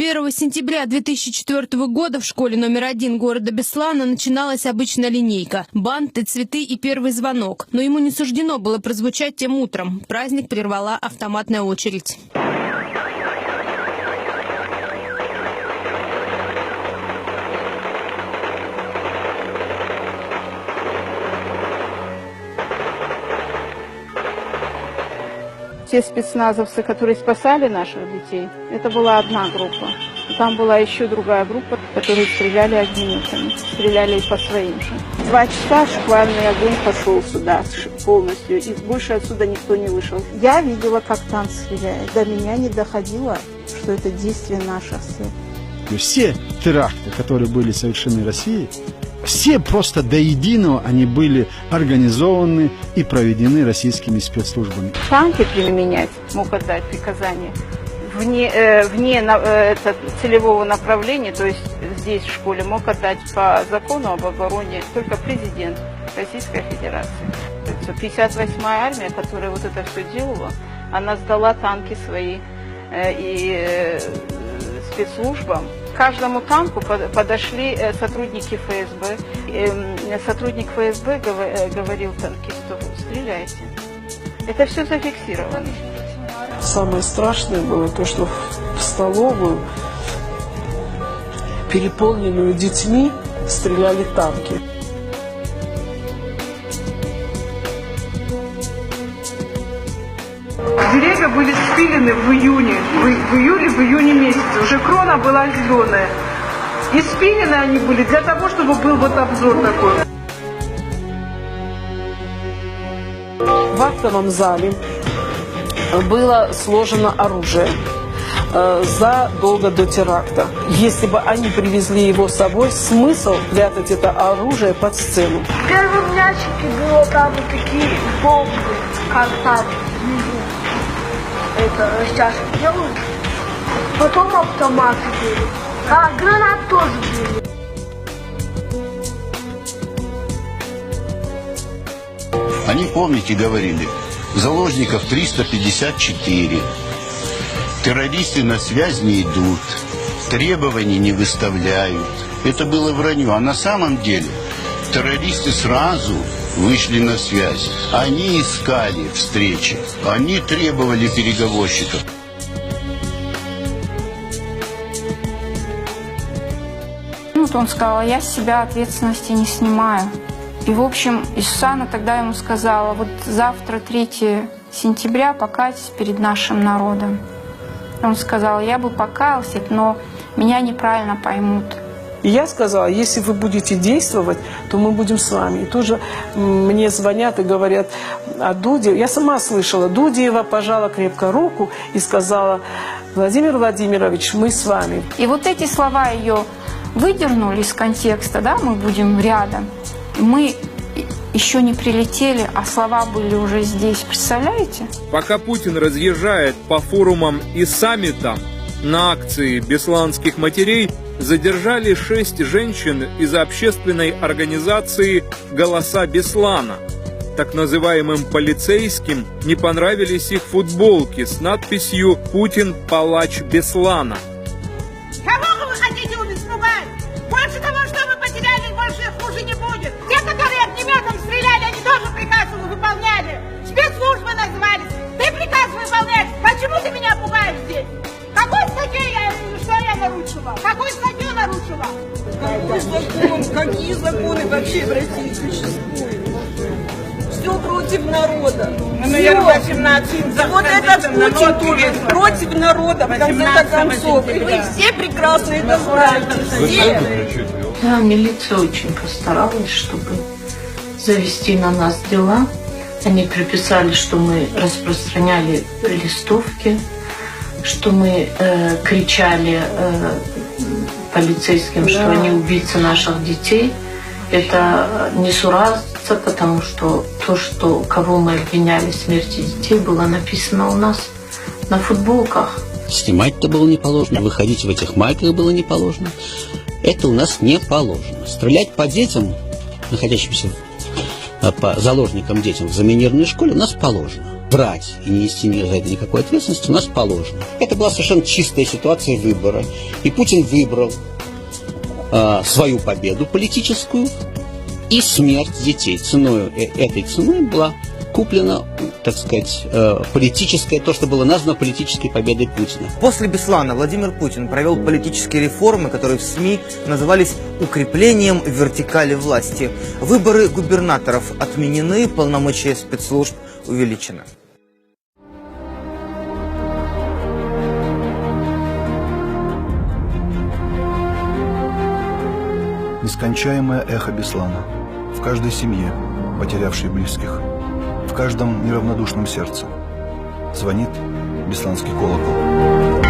1 сентября 2004 года в школе номер 1 города Беслана начиналась обычная линейка. Банты, цветы и первый звонок. Но ему не суждено было прозвучать тем утром. Праздник прервала автоматная очередь. Те спецназовцы, которые спасали наших детей, это была одна группа. Там была еще другая группа, которые стреляли огнеметами, стреляли по своим же. 2 часа шквальный огонь пошел сюда полностью, и больше отсюда никто не вышел. Я видела, как танк стреляет. До меня не доходило, что это действие наших сил. Все теракты, которые были совершены в России, все просто до единого они были организованы и проведены российскими спецслужбами. Танки применять мог отдать приказание вне целевого направления, то есть здесь в школе мог отдать по закону об обороне только президент Российской Федерации. 58-я армия, которая вот это все делала, она сдала танки свои и спецслужбам. К каждому танку подошли сотрудники ФСБ. Сотрудник ФСБ говорил танкисту: стреляйте. Это все зафиксировано. Самое страшное было то, что в столовую, переполненную детьми, стреляли танки. Деревья были спилены в июне месяце. Уже крона была зеленая. И спилены они были для того, чтобы был вот обзор такой. В актовом зале было сложено оружие задолго до теракта. Если бы они привезли его с собой, смысл прятать это оружие под сцену. В первом ящике было там вот такие бомбы, как там внизу. Это растяжки делают. Потом автоматы были. А гранат тоже были. Они, помните, говорили, заложников 354, террористы на связь не идут, требований не выставляют. Это было вранье. А на самом деле террористы сразу вышли на связь. Они искали встречи, они требовали переговорщиков. Он сказал: я с себя ответственности не снимаю. И, в общем, Исусана тогда ему сказала: вот завтра, 3 сентября, покайтесь перед нашим народом. Он сказал: я бы покаялся, но меня неправильно поймут. И я сказала: если вы будете действовать, то мы будем с вами. И тоже мне звонят и говорят о Дуде. Я сама слышала, Дудеева пожала крепко руку и сказала: Владимир Владимирович, мы с вами. И вот эти слова ее выдернули из контекста, да, мы будем рядом. Мы еще не прилетели, а слова были уже здесь. Представляете? Пока Путин разъезжает по форумам и саммитам, на акции бесланских матерей задержали 6 женщин из общественной организации «Голоса Беслана». Так называемым полицейским не понравились их футболки с надписью «Путин – палач Беслана». Кого вы хотите испугать? Больше того, что вы потеряли, больше хуже не будет. Те, которые огнеметом стреляли, они тоже приказы выполняли. Спецслужбы назывались. Ты приказ выполняешь. Почему ты меня пугаешь здесь? Какой статьей я нарушила? Какой статью нарушила? Какой закон? Какие законы вообще в России существуют? Все против народа. Наверное, 18. Вот это Путин тоже против народа, в конце концов. И вы все прекрасно это знаете. Все. Да, милиция очень постаралась, чтобы завести на нас дела. Они приписали, что мы распространяли листовки, что мы кричали полицейским, что они убийцы наших детей. Это несуразно, потому что то, кого мы обвиняли в смерти детей, было написано у нас на футболках. Снимать-то было не положено, выходить в этих майках было не положено. Это у нас не положено. Стрелять по детям, находящимся по заложникам детям в заминированной школе, у нас положено. врать и не нести за это никакой ответственности у нас положено. Это была совершенно чистая ситуация выбора. И Путин выбрал свою победу политическую и смерть детей. Этой ценой была куплена, так сказать, политическая, то, что было названо политической победой Путина. После Беслана Владимир Путин провел политические реформы, которые в СМИ назывались укреплением вертикали власти. Выборы губернаторов отменены, полномочия спецслужб увеличены. Нескончаемое эхо Беслана в каждой семье, потерявшей близких, в каждом неравнодушном сердце звонит бесланский колокол.